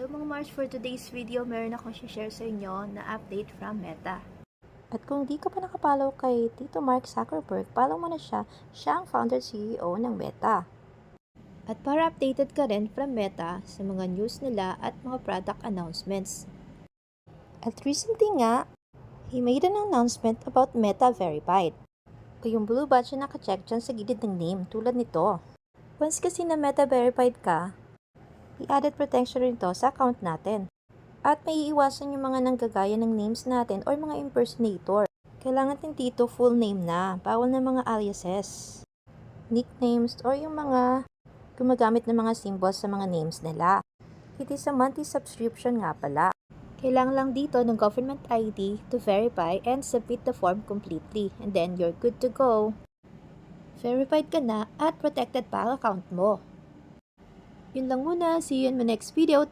Hello mga Mars, for today's video, meron akong share sa inyo na update from Meta. At kung di ka pa nakapollow kay Tito Mark Zuckerberg, follow mo na siya. Siya ang founder CEO ng Meta. At para updated ka rin from Meta sa mga news nila at mga product announcements. At recently nga, he made an announcement about Meta Verified. O yung blue badge na nakacheck dyan sa gilid ng name, tulad nito. Once kasi na Meta Verified ka, i-added protection rin to sa account natin. At may iiwasan yung mga nanggagaya ng names natin or mga impersonator. Kailangan din dito full name na, bawal na mga aliases, nicknames, or yung mga gumagamit ng mga symbols sa mga names nila. It is a monthly subscription nga pala. Kailangan lang dito ng government ID to verify and submit the form completely. And then you're good to go. Verified ka na at protected pa ang account mo. Yun lang muna. See you in my next video.